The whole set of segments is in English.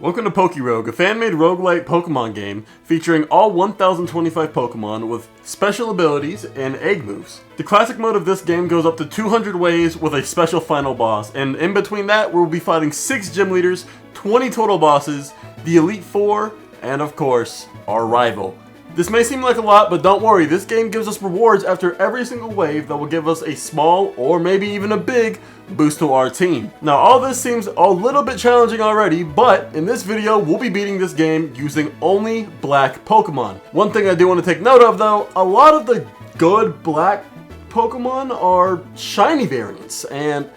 Welcome to Pokerogue, a fan-made roguelite Pokemon game featuring all 1025 Pokemon with special abilities and egg moves. The classic mode of this game goes up to 200 waves with a special final boss, and in between that we'll be fighting 6 gym leaders, 20 total bosses, the Elite Four, and of course, our rival. This may seem like a lot, but don't worry, this game gives us rewards after every single wave that will give us a small, or maybe even a big, boost to our team. Now all this seems a little bit challenging already, but in this video we'll be beating this game using only black Pokemon. One thing I do want to take note of though, a lot of the good black Pokemon are shiny variants, and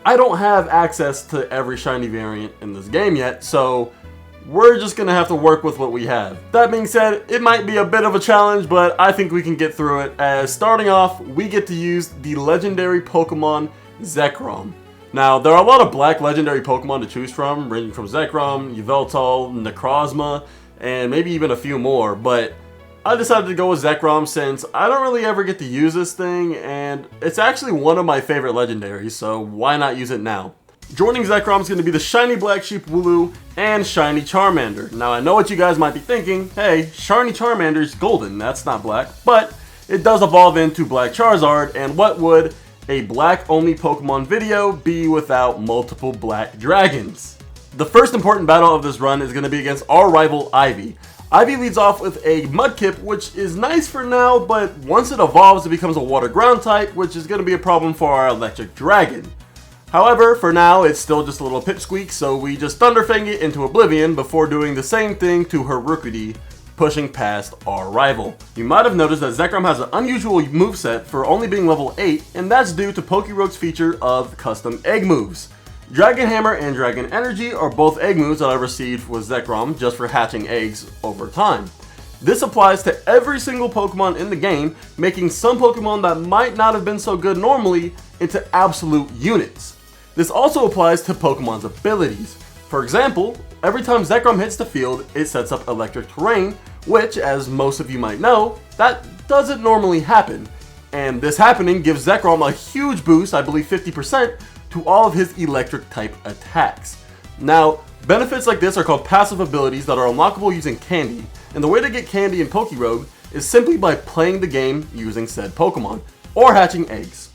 I don't have access to every shiny variant in this game yet, so we're just gonna have to work with what we have. That being said, it might be a bit of a challenge, but I think we can get through it, as starting off, we get to use the legendary Pokemon Zekrom. Now, there are a lot of black legendary Pokemon to choose from, ranging from Zekrom, Yveltal, Necrozma, and maybe even a few more, but I decided to go with Zekrom since I don't really ever get to use this thing, and it's actually one of my favorite legendaries, so why not use it now? Joining Zekrom is going to be the Shiny Black Sheep Wooloo and Shiny Charmander. Now I know what you guys might be thinking, hey, Shiny Charmander is golden, that's not black, but it does evolve into Black Charizard, and what would a black only Pokemon video be without multiple black dragons? The first important battle of this run is going to be against our rival Ivy. Ivy leads off with a Mudkip, which is nice for now, but once it evolves it becomes a Water Ground type, which is going to be a problem for our Electric Dragon. However, for now, it's still just a little pipsqueak, so we just Thunderfang it into oblivion before doing the same thing to Harukuti, pushing past our rival. You might have noticed that Zekrom has an unusual moveset for only being level 8, and that's due to Pokerogue's feature of custom egg moves. Dragon Hammer and Dragon Energy are both egg moves that I received with Zekrom just for hatching eggs over time. This applies to every single Pokemon in the game, making some Pokemon that might not have been so good normally into absolute units. This also applies to Pokemon's abilities. For example, every time Zekrom hits the field, it sets up electric terrain, which, as most of you might know, that doesn't normally happen. And this happening gives Zekrom a huge boost, I believe 50%, to all of his electric type attacks. Now, benefits like this are called passive abilities that are unlockable using candy, and the way to get candy in Pokerogue is simply by playing the game using said Pokemon, or hatching eggs.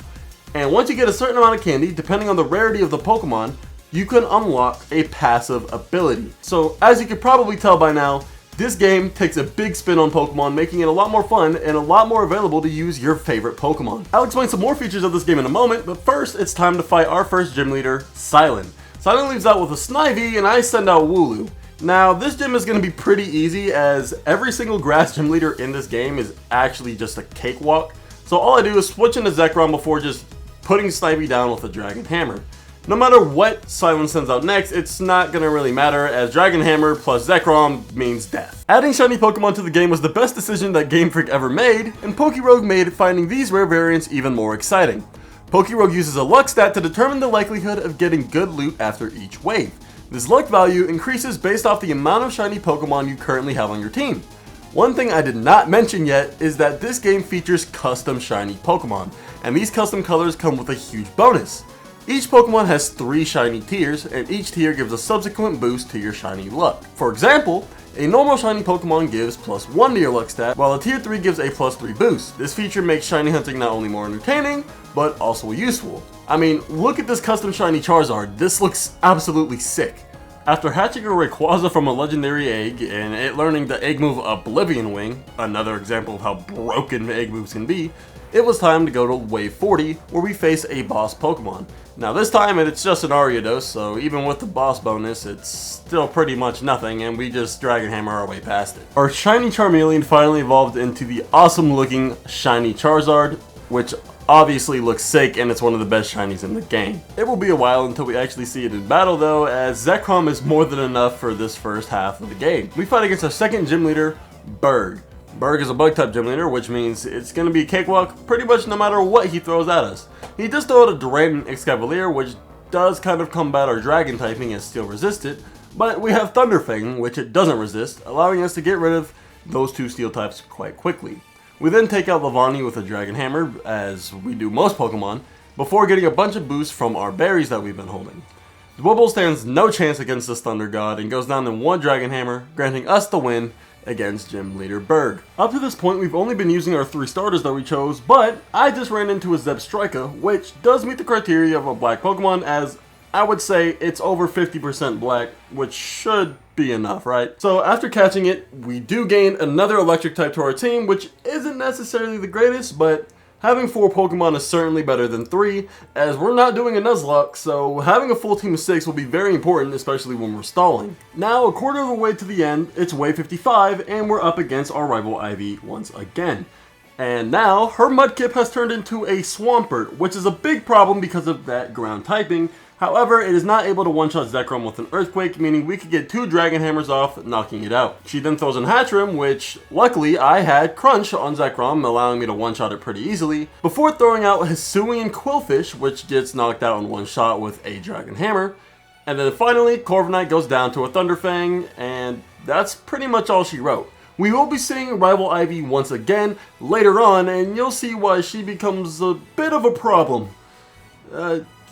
And once you get a certain amount of candy, depending on the rarity of the Pokemon, you can unlock a passive ability. So as you can probably tell by now, this game takes a big spin on Pokemon, making it a lot more fun and a lot more available to use your favorite Pokemon. I'll explain some more features of this game in a moment, but first it's time to fight our first gym leader, Silent. Silent leaves out with a Snivy and I send out Wooloo. Now this gym is going to be pretty easy, as every single grass gym leader in this game is actually just a cakewalk. So all I do is switch into Zekrom before just putting Snivy down with a Dragon Hammer. No matter what Silent sends out next, it's not going to really matter, as Dragon Hammer plus Zekrom means death. Adding shiny Pokemon to the game was the best decision that Game Freak ever made, and Pokerogue made finding these rare variants even more exciting. Pokerogue uses a luck stat to determine the likelihood of getting good loot after each wave. This luck value increases based off the amount of shiny Pokemon you currently have on your team. One thing I did not mention yet is that this game features custom shiny Pokemon, and these custom colors come with a huge bonus. Each Pokemon has 3 shiny tiers, and each tier gives a subsequent boost to your shiny luck. For example, a normal shiny Pokemon gives +1 to your luck stat, while a tier 3 gives a +3 boost. This feature makes shiny hunting not only more entertaining, but also useful. I mean, look at this custom shiny Charizard, this looks absolutely sick. After hatching a Rayquaza from a legendary egg, and it learning the egg move Oblivion Wing, another example of how broken egg moves can be, it was time to go to wave 40, where we face a boss Pokemon. Now this time it's just an Ariados, so even with the boss bonus, it's still pretty much nothing, and we just Dragon Hammer our way past it. Our shiny Charmeleon finally evolved into the awesome looking shiny Charizard, which obviously looks sick, and it's one of the best shinies in the game. It will be a while until we actually see it in battle though, as Zekrom is more than enough for this first half of the game. We fight against our second gym leader, Berg. Berg is a bug type gym leader, which means it's going to be a cakewalk pretty much no matter what he throws at us. He does throw out a Durant Excavalier, which does kind of combat our dragon typing and steel resist it, but we have Thunderfang, which it doesn't resist, allowing us to get rid of those 2 steel types quite quickly. We then take out Lavani with a Dragon Hammer, as we do most Pokemon, before getting a bunch of boosts from our berries that we've been holding. Dwebble stands no chance against this Thunder God and goes down in one Dragon Hammer, granting us the win against Gym Leader Berg. Up to this point, we've only been using our 3 starters that we chose, but I just ran into a Zebstrika, which does meet the criteria of a black Pokemon, as I would say it's over 50% black, which should be enough, right? So after catching it, we do gain another electric type to our team, which isn't necessarily the greatest, but having 4 Pokemon is certainly better than 3, as we're not doing a Nuzlocke, so having a full team of 6 will be very important, especially when we're stalling. Now, a quarter of the way to the end, it's wave 55, and we're up against our rival Ivy once again. And now, her Mudkip has turned into a Swampert, which is a big problem because of that ground typing. However, it is not able to one-shot Zekrom with an Earthquake, meaning we could get 2 Dragon Hammers off, knocking it out. She then throws in Hatchrim, which, luckily, I had Crunch on Zekrom, allowing me to one-shot it pretty easily, before throwing out Hisuian Quillfish, which gets knocked out in one shot with a Dragon Hammer. And then finally, Corviknight goes down to a Thunderfang, and that's pretty much all she wrote. We will be seeing Rival Ivy once again later on, and you'll see why she becomes a bit of a problem.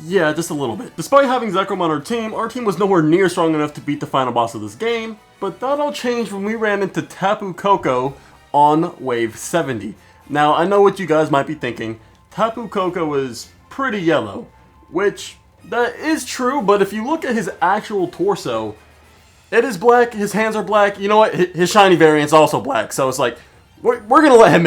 Yeah, just a little bit. Despite having Zekrom on our team was nowhere near strong enough to beat the final boss of this game, but that all changed when we ran into Tapu Koko on wave 70. Now, I know what you guys might be thinking. Tapu Koko is pretty yellow, which that is true, but if you look at his actual torso, it is black, his hands are black, you know what, his shiny variant's also black, so it's like, we're gonna let him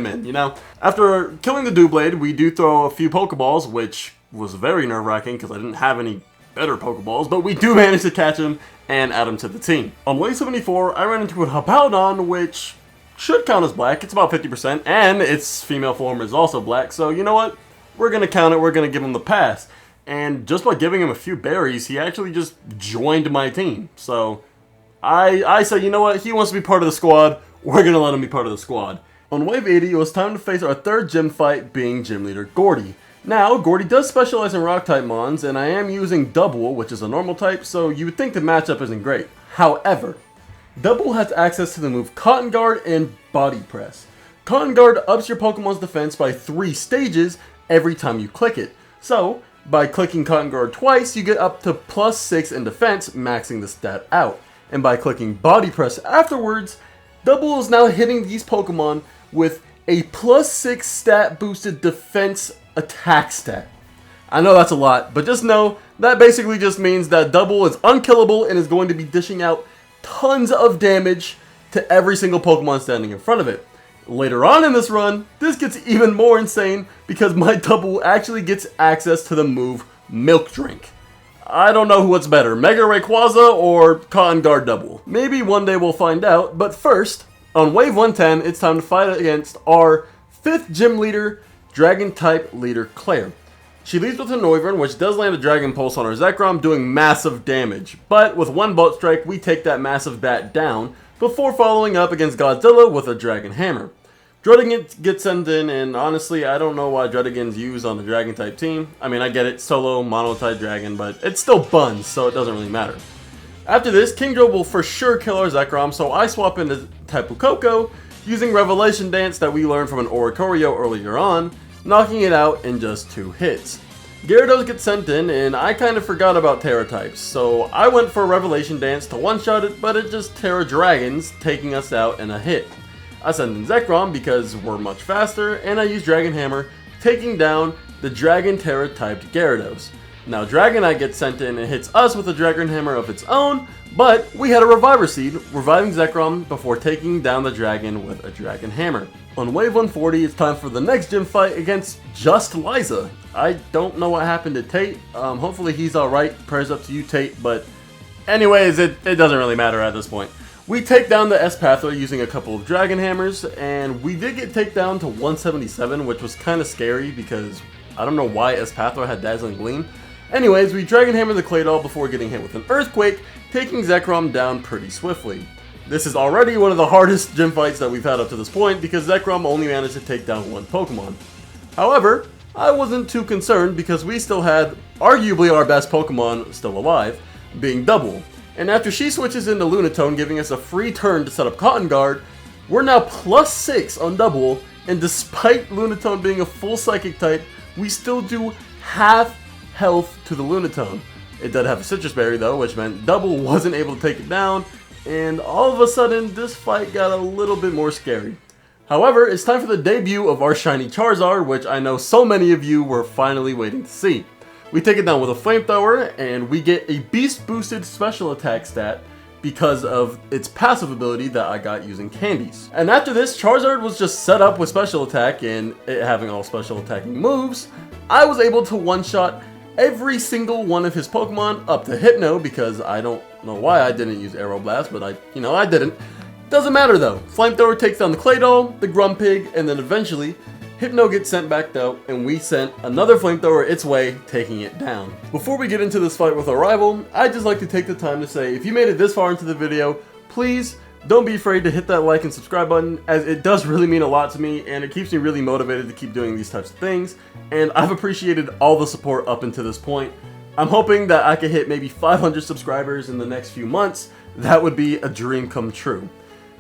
in, you know? After killing the Doublade, we do throw a few Pokeballs, which was very nerve-wracking because I didn't have any better Pokeballs, but we do manage to catch him and add him to the team. On wave 74, I ran into a Hippowdon, which should count as black. It's about 50%, and its female form is also black, so you know what? We're gonna count it, we're gonna give him the pass. And just by giving him a few berries, he actually just joined my team. So I said, you know what? He wants to be part of the squad. We're gonna let him be part of the squad. On wave 80, it was time to face our 3rd gym fight, being Gym Leader Gordy. Now, Gordy does specialize in Rock-type Mons, and I am using Double, which is a normal type, so you would think the matchup isn't great. However, Double has access to the move Cotton Guard and Body Press. Cotton Guard ups your Pokemon's defense by 3 stages every time you click it. So, by clicking Cotton Guard twice, you get up to +6 in defense, maxing the stat out. And by clicking Body Press afterwards, Double is now hitting these Pokemon with a +6 stat boosted defense attack stat. I know that's a lot, but just know that basically just means that Double is unkillable and is going to be dishing out tons of damage to every single Pokemon standing in front of it. Later on in this run, this gets even more insane because my Double actually gets access to the move Milk Drink. I don't know what's better, Mega Rayquaza or Cotton Guard Double. Maybe one day we'll find out, but first, on wave 110, it's time to fight against our 5th gym leader, Dragon-type leader Claire. She leads with a Noivern, which does land a Dragon Pulse on our Zekrom, doing massive damage. But with one Bolt Strike, we take that massive bat down, before following up against Godzilla with a Dragon Hammer. Druddigan gets sent in, and honestly, I don't know why Druddigan's used on the Dragon-type team. I mean, I get it, solo, mono-type Dragon, but it's still Buns, so it doesn't really matter. After this, Kingdra will for sure kill our Zekrom, so I swap into Tapu Koko, using Revelation Dance that we learned from an Oricorio earlier on, knocking it out in just 2 hits. Gyarados gets sent in, and I kind of forgot about Terra types, so I went for Revelation Dance to one-shot it, but it just Terra Dragons, taking us out in a hit. I send in Zekrom because we're much faster, and I use Dragon Hammer, taking down the Dragon Terra typed Gyarados. Now Dragonite gets sent in and hits us with a Dragon Hammer of its own, but we had a Reviver Seed, reviving Zekrom before taking down the dragon with a Dragon Hammer. On wave 140, it's time for the next gym fight against just Liza. I don't know what happened to Tate. Hopefully he's alright. Prayers up to you, Tate. But anyways, it doesn't really matter at this point. We take down the S-Pathway using a couple of Dragon Hammers, and we did get takedown to 177, which was kind of scary because I don't know why S-Pathway had Dazzling Gleam. Anyways, we Dragon Hammer the Claydol before getting hit with an Earthquake, taking Zekrom down pretty swiftly. This is already one of the hardest gym fights that we've had up to this point because Zekrom only managed to take down 1 Pokemon. However, I wasn't too concerned because we still had arguably our best Pokemon still alive, being Double. And after she switches into Lunatone, giving us a free turn to set up Cotton Guard, we're now +6 on Double, and despite Lunatone being a full Psychic type, we still do half health to the Lunatone. It did have a Citrus Berry though, which meant Double wasn't able to take it down, and all of a sudden this fight got a little bit more scary. However, it's time for the debut of our shiny Charizard, which I know so many of you were finally waiting to see. We take it down with a Flamethrower, and we get a Beast Boosted Special Attack stat because of its passive ability that I got using candies. And after this, Charizard was just set up with Special Attack, and it having all special attacking moves, I was able to one-shot every single one of his Pokemon up to Hypno, because I don't know why I didn't use Aeroblast, but I didn't. Doesn't matter though. Flamethrower takes down the Claydol, the Grumpig, and then eventually Hypno gets sent back out, and we sent another Flamethrower its way, taking it down. Before we get into this fight with our rival, I'd just like to take the time to say, if you made it this far into the video, please don't be afraid to hit that like and subscribe button, as it does really mean a lot to me, and it keeps me really motivated to keep doing these types of things, and I've appreciated all the support up until this point. I'm hoping that I can hit maybe 500 subscribers in the next few months. That would be a dream come true.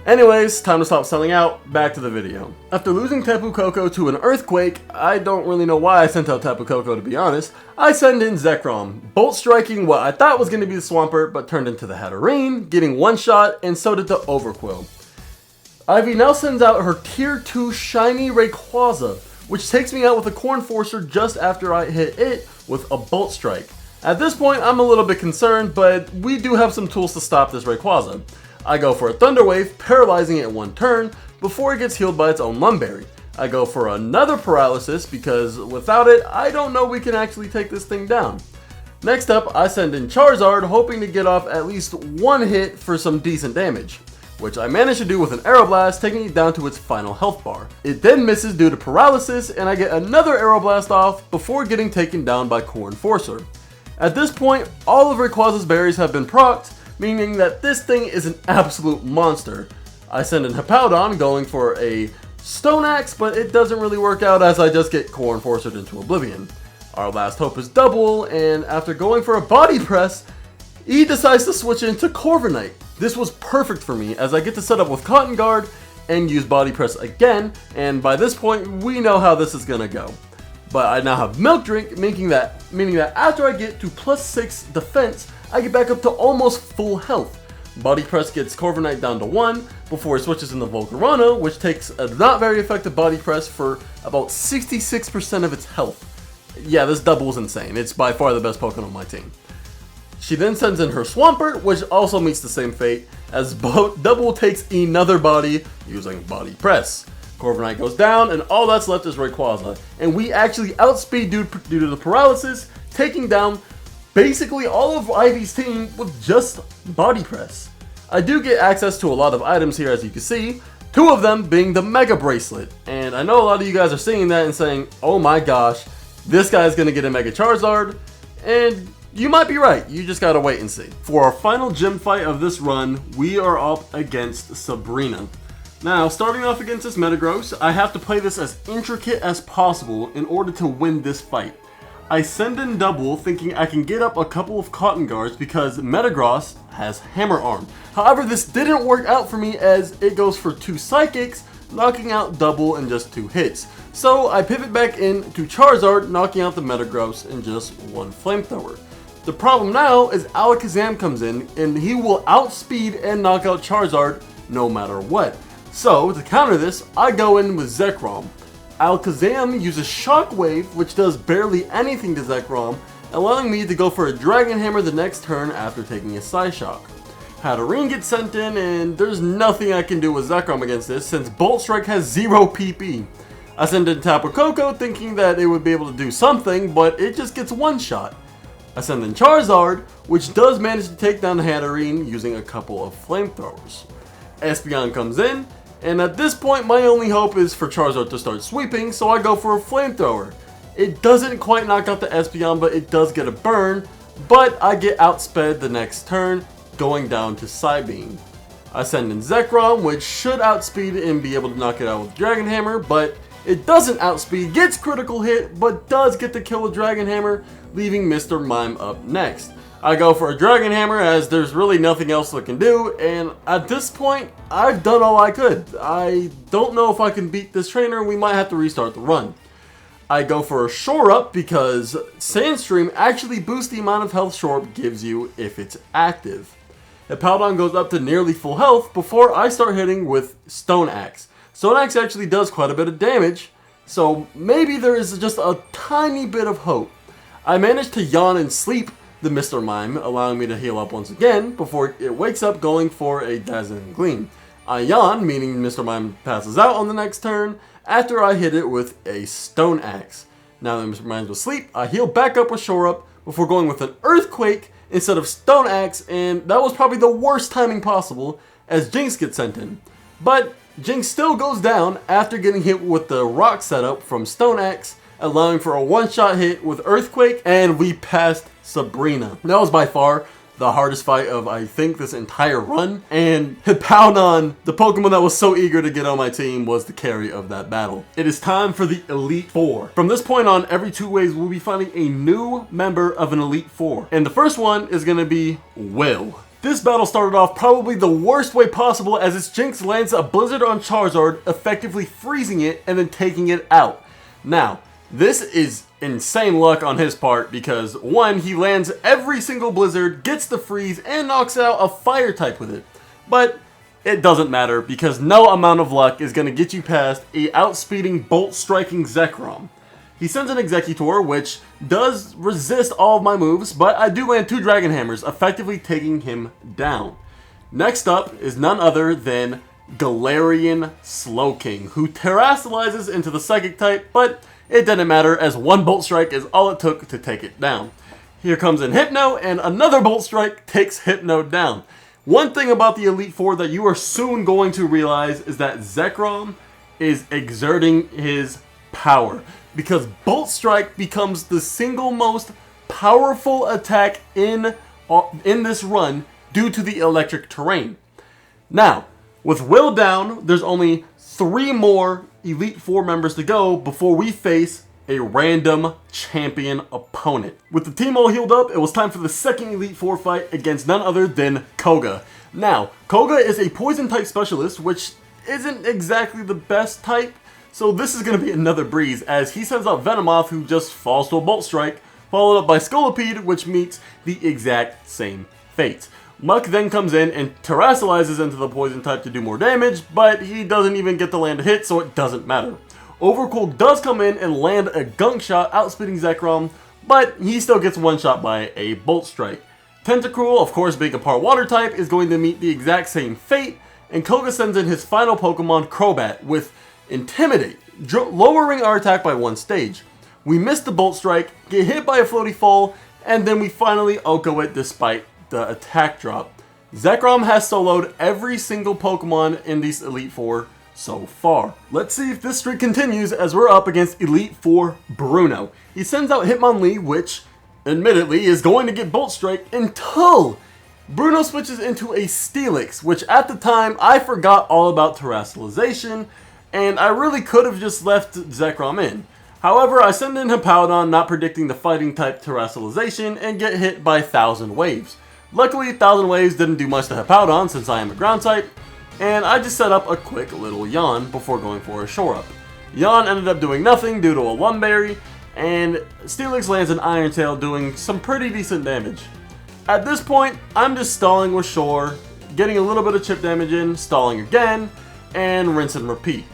Anyways, time to stop selling out, back to the video. After losing Tapu Koko to an Earthquake, I don't really know why I sent out Tapu Koko to be honest, I send in Zekrom, bolt striking what I thought was going to be the Swampert, but turned into the Hatterene, getting one shot, and so did the Overqwil. Ivy now sends out her Tier 2 shiny Rayquaza, which takes me out with a Corn Forcer just after I hit it with a Bolt Strike. At this point, I'm a little bit concerned, but we do have some tools to stop this Rayquaza. I go for a Thunder Wave, paralyzing it in one turn, before it gets healed by its own Lumberry. I go for another Paralysis, because without it, I don't know we can actually take this thing down. Next up, I send in Charizard, hoping to get off at least one hit for some decent damage, which I managed to do with an Aeroblast, taking it down to its final health bar. It then misses due to Paralysis, and I get another Aeroblast off before getting taken down by Corn Forcer. At this point, all of Rayquaza's berries have been procced, meaning that this thing is an absolute monster. I send in Hippowdon, going for a Stone Axe, but it doesn't really work out as I just get Corn Forcered into oblivion. Our last hope is Double, and after going for a Body Press, he decides to switch into Corviknight. This was perfect for me, as I get to set up with Cotton Guard and use Body Press again, and by this point, we know how this is gonna go. But I now have Milk Drink, meaning that after I get to +6 defense, I get back up to almost full health. Body Press gets Corviknight down to 1 before it switches into Volcarona, which takes a not very effective Body Press for about 66% of its health. Yeah, this Double is insane. It's by far the best Pokemon on my team. She then sends in her Swampert, which also meets the same fate, as Double takes another body using Body Press. Corviknight goes down, and all that's left is Rayquaza, and we actually outspeed due to the Paralysis, taking down basically all of Ivy's team with just Body Press. I do get access to a lot of items here, as you can see, 2 of them being the Mega Bracelet, and I know a lot of you guys are seeing that and saying, oh my gosh, this guy's gonna get a Mega Charizard, and you might be right, you just gotta wait and see. For our final gym fight of this run, we are up against Sabrina. Now, starting off against this Metagross, I have to play this as intricate as possible in order to win this fight. I send in Double, thinking I can get up a couple of Cotton Guards because Metagross has Hammer Arm. However, this didn't work out for me as it goes for 2 Psychics, knocking out Double in just 2 hits. So I pivot back into Charizard, knocking out the Metagross in just 1 Flamethrower. The problem now is Alakazam comes in, and he will outspeed and knock out Charizard no matter what. So, to counter this, I go in with Zekrom. Alakazam uses Shockwave, which does barely anything to Zekrom, allowing me to go for a Dragon Hammer the next turn after taking a Psyshock. Hatterene gets sent in, and there's nothing I can do with Zekrom against this, since Bolt Strike has 0 PP. I send in Tapu Koko, thinking that it would be able to do something, but it just gets one shot. I send in Charizard, which does manage to take down Hatterene using a couple of Flamethrowers. Espeon comes in, and at this point my only hope is for Charizard to start sweeping, so I go for a Flamethrower. It doesn't quite knock out the Espeon, but it does get a burn, but I get outsped the next turn, going down to Psybeam. I send in Zekrom, which should outspeed and be able to knock it out with Dragon Hammer, but it doesn't outspeed, gets critical hit, but does get the kill with Dragon Hammer, leaving Mr. Mime up next. I go for a Dragon Hammer as there's really nothing else I can do, and at this point, I've done all I could. I don't know if I can beat this trainer, we might have to restart the run. I go for a Shore Up because Sandstream actually boosts the amount of health Shore Up gives you if it's active. Hippowdon goes up to nearly full health before I start hitting with Stone Axe. Stone Axe actually does quite a bit of damage, so maybe there is just a tiny bit of hope. I managed to yawn and sleep the Mr. Mime, allowing me to heal up once again before it wakes up going for a Dazzling Gleam. I yawn, meaning Mr. Mime passes out on the next turn after I hit it with a Stone Axe. Now that Mr. Mime's asleep, I heal back up with Shore Up before going with an Earthquake instead of Stone Axe, and that was probably the worst timing possible as Jinx gets sent in. But Jinx still goes down after getting hit with the rock setup from Stone Axe, allowing for a one-shot hit with Earthquake, and we passed Sabrina. That was by far the hardest fight of, I think, this entire run, and Hippowdon, the Pokemon that was so eager to get on my team, was the carry of that battle. It is time for the Elite Four. From this point on, every 2 ways we'll be finding a new member of an Elite Four, and the first one is going to be Will. This battle started off probably the worst way possible as its Jinx lands a Blizzard on Charizard, effectively freezing it and then taking it out. Now, this is insane luck on his part because, one, he lands every single Blizzard, gets the freeze, and knocks out a Fire type with it. But it doesn't matter because no amount of luck is going to get you past a outspeeding, bolt-striking Zekrom. He sends an Executor, which does resist all of my moves, but I do land 2 Dragon Hammers, effectively taking him down. Next up is none other than Galarian Slowking, who terastallizes into the Psychic type, but it didn't matter as 1 Bolt Strike is all it took to take it down. Here comes in Hypno, and another Bolt Strike takes Hypno down. One thing about the Elite Four that you are soon going to realize is that Zekrom is exerting his power, because Bolt Strike becomes the single most powerful attack in this run due to the electric terrain. Now, with Will down, there's only 3 more Elite Four members to go before we face a random champion opponent. With the team all healed up, it was time for the second Elite Four fight against none other than Koga. Now, Koga is a poison type specialist, which isn't exactly the best type, so this is going to be another breeze as he sends out Venomoth, who just falls to a Bolt Strike, followed up by Scolipede, which meets the exact same fate. Muck then comes in and terastallizes into the poison type to do more damage, but he doesn't even get to land a hit, so it doesn't matter. Overcool does come in and land a Gunk Shot, outspeeding Zekrom, but he still gets one shot by a Bolt Strike. Tentacruel, of course being a part water type, is going to meet the exact same fate, and Koga sends in his final Pokemon, Crobat, with Intimidate, lowering our attack by 1 stage. We miss the Bolt Strike, get hit by a Floaty Fall, and then we finally Oko it despite the attack drop. Zekrom has soloed every single Pokemon in these Elite Four so far. Let's see if this streak continues as we're up against Elite Four Bruno. He sends out Hitmonlee, which admittedly is going to get Bolt Strike until Bruno switches into a Steelix, which at the time I forgot all about terastallization, and I really could have just left Zekrom in. However, I send in Hippowdon, not predicting the fighting type terastallization, and get hit by 1,000 Waves. Luckily, 1,000 Waves didn't do much to Hippowdon since I am a ground type, and I just set up a quick little Yawn before going for a Shore Up. Yawn ended up doing nothing due to a Lumberry, and Steelix lands an Iron Tail doing some pretty decent damage. At this point, I'm just stalling with Shore, getting a little bit of chip damage in, stalling again, and rinse and repeat.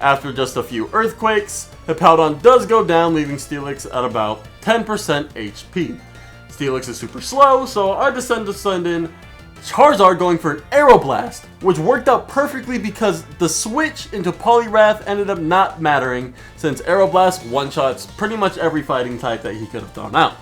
After just a few Earthquakes, Hippowdon does go down, leaving Steelix at about 10% HP. Steelix is super slow, so I decide to send in Charizard going for an Aeroblast, which worked out perfectly because the switch into Poliwrath ended up not mattering since Aeroblast one-shots pretty much every fighting type that he could have thrown out.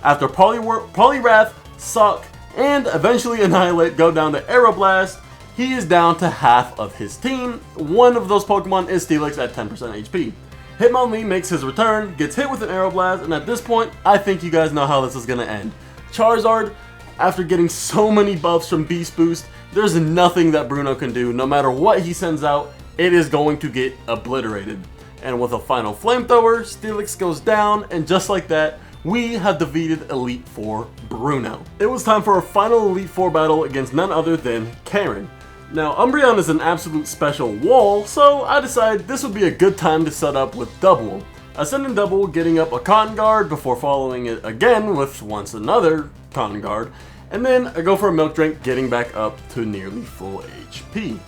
After Poliwrath, Suck, and eventually Annihilate go down to Aeroblast, he is down to half of his team. One of those Pokemon is Steelix at 10% HP. Hitmonlee makes his return, gets hit with an Aeroblast, and at this point, I think you guys know how this is going to end. Charizard, after getting so many buffs from Beast Boost, there's nothing that Bruno can do. No matter what he sends out, it is going to get obliterated. And with a final Flamethrower, Steelix goes down, and just like that, we have defeated Elite Four Bruno. It was time for our final Elite Four battle against none other than Karen. Now, Umbreon is an absolute special wall, so I decided this would be a good time to set up with Double. Ascend and double, getting up a Cotton Guard before following it again with once another Cotton Guard, and then I go for a Milk Drink, getting back up to nearly full HP.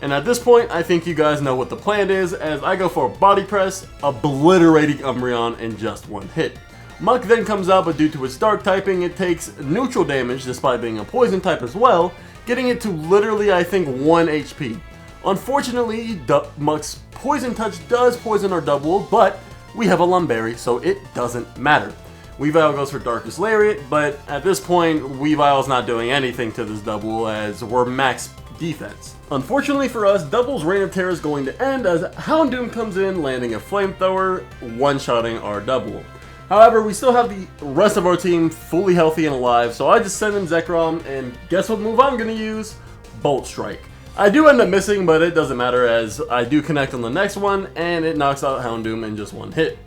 And at this point, I think you guys know what the plan is, as I go for a Body Press, obliterating Umbreon in just one hit. Muck then comes out, but due to its Dark typing, it takes neutral damage despite being a Poison type as well, getting it to literally, I think, 1 HP. Unfortunately, Muck's Poison Touch does poison our double, but we have a Lumberry, so it doesn't matter. Weavile goes for Darkest Lariat, but at this point, Weavile's not doing anything to this double as we're max defense. Unfortunately for us, Double's Reign of Terror is going to end as Houndoom comes in, landing a Flamethrower, one-shotting our double. However, we still have the rest of our team fully healthy and alive, so I just send in Zekrom, and guess what move I'm going to use? Bolt Strike. I do end up missing, but it doesn't matter as I do connect on the next one, and it knocks out Houndoom in just one hit.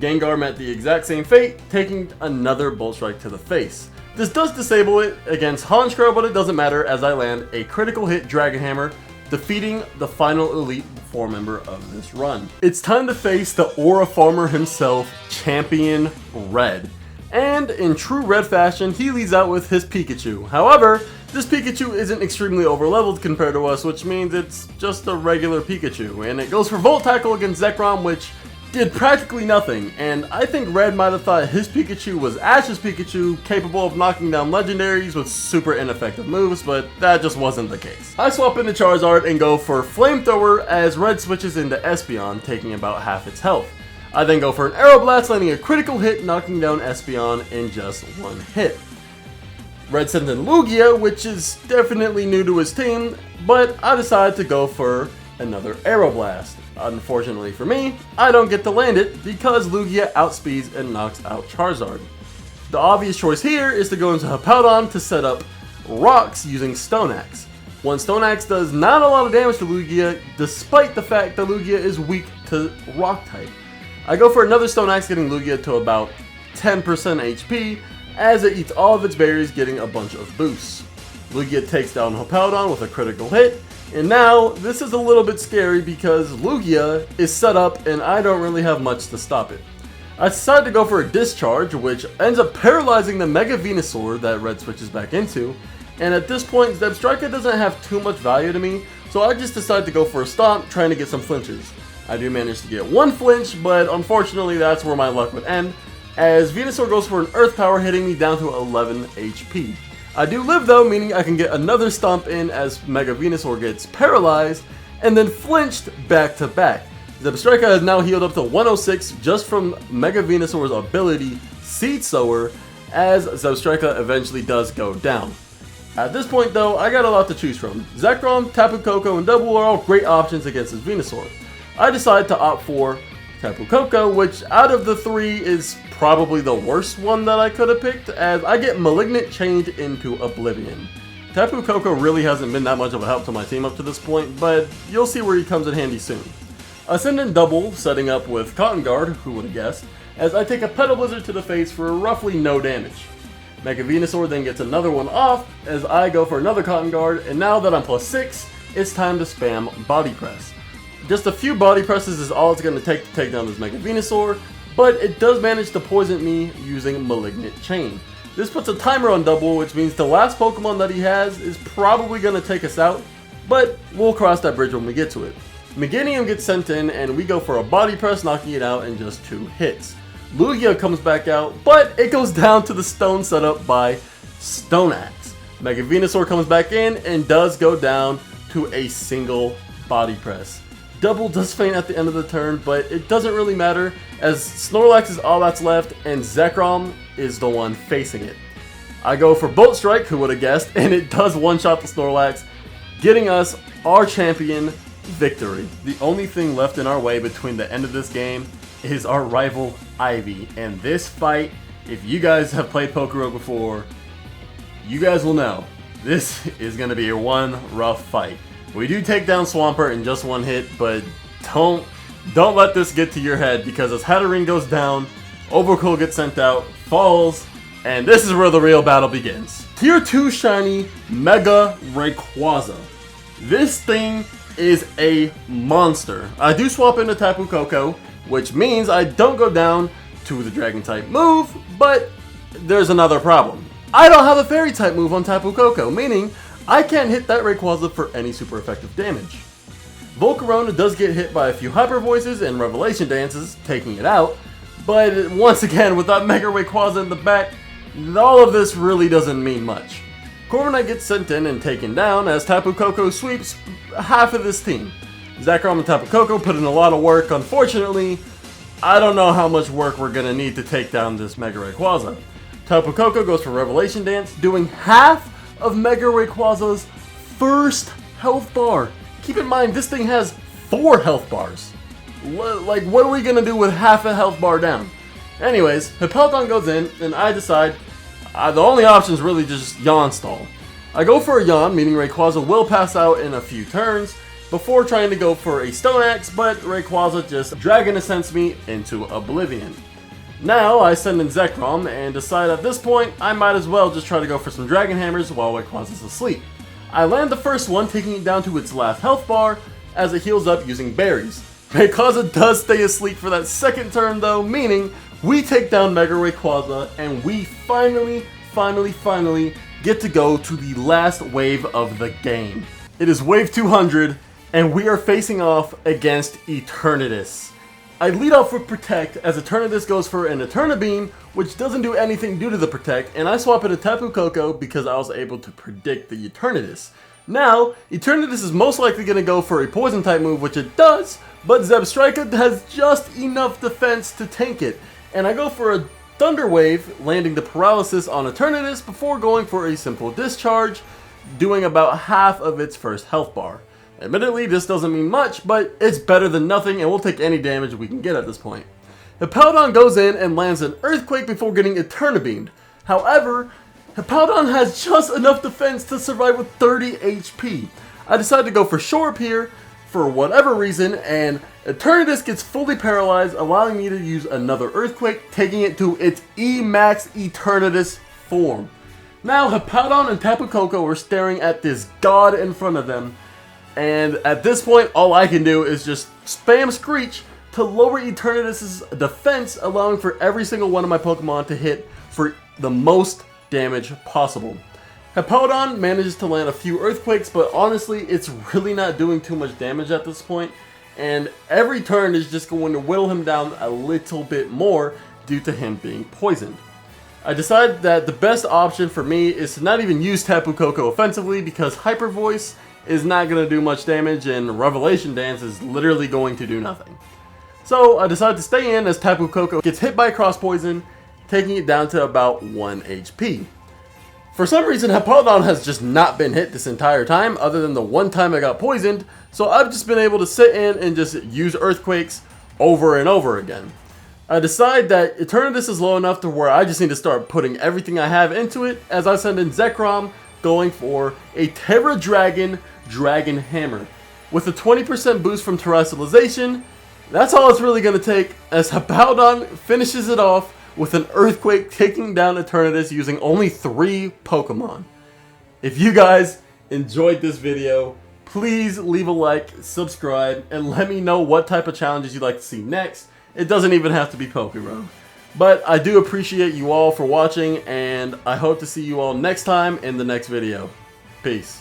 Gengar met the exact same fate, taking another Bolt Strike to the face. This does disable it against Honchkrow, but it doesn't matter as I land a critical hit Dragon Hammer, defeating the final Elite Four member of this run. It's time to face the Aura Farmer himself, Champion Red. And in true Red fashion, he leads out with his Pikachu. However, this Pikachu isn't extremely overleveled compared to us, which means it's just a regular Pikachu. And it goes for Volt Tackle against Zekrom, which did practically nothing, and I think Red might have thought his Pikachu was Ash's Pikachu, capable of knocking down legendaries with super ineffective moves, but that just wasn't the case. I swap into Charizard and go for Flamethrower as Red switches into Espeon, taking about half its health. I then go for an Aeroblast, landing a critical hit, knocking down Espeon in just one hit. Red sends in Lugia, which is definitely new to his team, but I decide to go for another Aeroblast. Unfortunately for me, I don't get to land it because Lugia outspeeds and knocks out Charizard. The obvious choice here is to go into Hippowdon to set up Rocks using Stone Axe. One Stone Axe does not a lot of damage to Lugia, despite the fact that Lugia is weak to Rock type. I go for another Stone Axe, getting Lugia to about 10% HP, as it eats all of its berries, getting a bunch of boosts. Lugia takes down Hippowdon with a critical hit, and now this is a little bit scary because Lugia is set up and I don't really have much to stop it. I decide to go for a Discharge, which ends up paralyzing the Mega Venusaur that Red switches back into, and at this point Zebstrika doesn't have too much value to me, so I just decide to go for a Stomp, trying to get some flinches. I do manage to get one flinch, but unfortunately that's where my luck would end, as Venusaur goes for an Earth Power, hitting me down to 11 HP. I do live though, meaning I can get another Stomp in as Mega Venusaur gets paralyzed, and then flinched back to back. Zebstrika has now healed up to 106 just from Mega Venusaur's ability, Seed Sower, as Zebstrika eventually does go down. At this point though, I got a lot to choose from. Zekrom, Tapu Koko, and Double are all great options against his Venusaur. I decide to opt for Tapu Koko, which out of the three is probably the worst one that I could have picked, as I get Malignant chained into Oblivion. Tapu Koko really hasn't been that much of a help to my team up to this point, but you'll see where he comes in handy soon. Ascendant Double, setting up with Cotton Guard, who would have guessed, as I take a Petal Blizzard to the face for roughly no damage. Mega Venusaur then gets another one off, as I go for another Cotton Guard, and now that I'm +6, it's time to spam Body Press. Just a few Body Presses is all it's going to take down this Mega Venusaur, but it does manage to poison me using Malignant Chain. This puts a timer on Double, which means the last Pokemon that he has is probably going to take us out, but we'll cross that bridge when we get to it. Meganium gets sent in, and we go for a Body Press, knocking it out in just 2 hits. Lugia comes back out, but it goes down to the stone setup by Stone Axe. Mega Venusaur comes back in and does go down to a single Body Press. Double does faint at the end of the turn, but it doesn't really matter as Snorlax is all that's left and Zekrom is the one facing it. I go for Bolt Strike, who would have guessed, and it does one-shot the Snorlax, getting us our champion victory. The only thing left in our way between the end of this game is our rival Ivy, and this fight, if you guys have played Pokerogue before, you guys will know this is going to be one rough fight. We do take down Swampert in just one hit, but don't let this get to your head, because as Hatterene goes down, Overcool gets sent out, falls, and this is where the real battle begins. Tier 2 Shiny Mega Rayquaza. This thing is a monster. I do swap into Tapu Koko, which means I don't go down to the dragon type move, but there's another problem. I don't have a fairy type move on Tapu Koko, meaning I can't hit that Rayquaza for any super effective damage. Volcarona does get hit by a few Hyper Voices and Revelation Dances, taking it out, but once again, with that Mega Rayquaza in the back, all of this really doesn't mean much. Corviknight gets sent in and taken down as Tapu Koko sweeps half of this team. Zekrom and Tapu Koko put in a lot of work. Unfortunately, I don't know how much work we're going to need to take down this Mega Rayquaza. Tapu Koko goes for Revelation Dance, doing half of Mega Rayquaza's first health bar. Keep in mind, this thing has 4 health bars. Like, what are we going to do with half a health bar down? Anyways, Hippowdon goes in, and I decide the only option is really just Yawn Stall. I go for a Yawn, meaning Rayquaza will pass out in a few turns, before trying to go for a Stone Axe, but Rayquaza just Dragon Ascends me into oblivion. Now I send in Zekrom and decide at this point I might as well just try to go for some Dragon Hammers while Rayquaza's asleep. I land the first one, taking it down to its last health bar as it heals up using berries. Rayquaza does stay asleep for that second turn though, meaning we take down Mega Rayquaza and we finally get to go to the last wave of the game. It is wave 200 and we are facing off against Eternatus. I lead off with Protect as Eternatus goes for an Eterna Beam, which doesn't do anything due to the Protect, and I swap it to Tapu Koko because I was able to predict the Eternatus. Now, Eternatus is most likely going to go for a Poison type move, which it does, but Zebstrika has just enough defense to tank it, and I go for a Thunder Wave, landing the Paralysis on Eternatus before going for a simple Discharge, doing about half of its first health bar. Admittedly, this doesn't mean much, but it's better than nothing and we'll take any damage we can get at this point. Hippowdon goes in and lands an Earthquake before getting Eterna Beamed. However, Hippowdon has just enough defense to survive with 30 HP. I decide to go for Shore Up here for whatever reason, and Eternatus gets fully paralyzed, allowing me to use another Earthquake, taking it to its E-Max Eternatus form. Now, Hippowdon and Tapu Koko are staring at this god in front of them, and at this point, all I can do is just spam Screech to lower Eternatus' defense, allowing for every single one of my Pokemon to hit for the most damage possible. Hippowdon manages to land a few Earthquakes, but honestly, it's really not doing too much damage at this point, and every turn is just going to whittle him down a little bit more due to him being poisoned. I decided that the best option for me is to not even use Tapu Koko offensively because Hyper Voice is not going to do much damage and Revelation Dance is literally going to do nothing. So I decided to stay in as Tapu Koko gets hit by Cross Poison, taking it down to about 1 HP. For some reason, Hippowdon has just not been hit this entire time, other than the one time I got poisoned, so I've just been able to sit in and just use Earthquakes over and over again. I decide that Eternatus is low enough to where I just need to start putting everything I have into it, as I send in Zekrom, going for a Terra Dragon Dragon Hammer. With a 20% boost from Terrestrialization, that's all it's really going to take, as Hippowdon finishes it off with an Earthquake, taking down Eternatus using only 3 Pokemon. If you guys enjoyed this video, please leave a like, subscribe, and let me know what type of challenges you'd like to see next. It doesn't even have to be Pokerogue. But I do appreciate you all for watching, and I hope to see you all next time in the next video. Peace.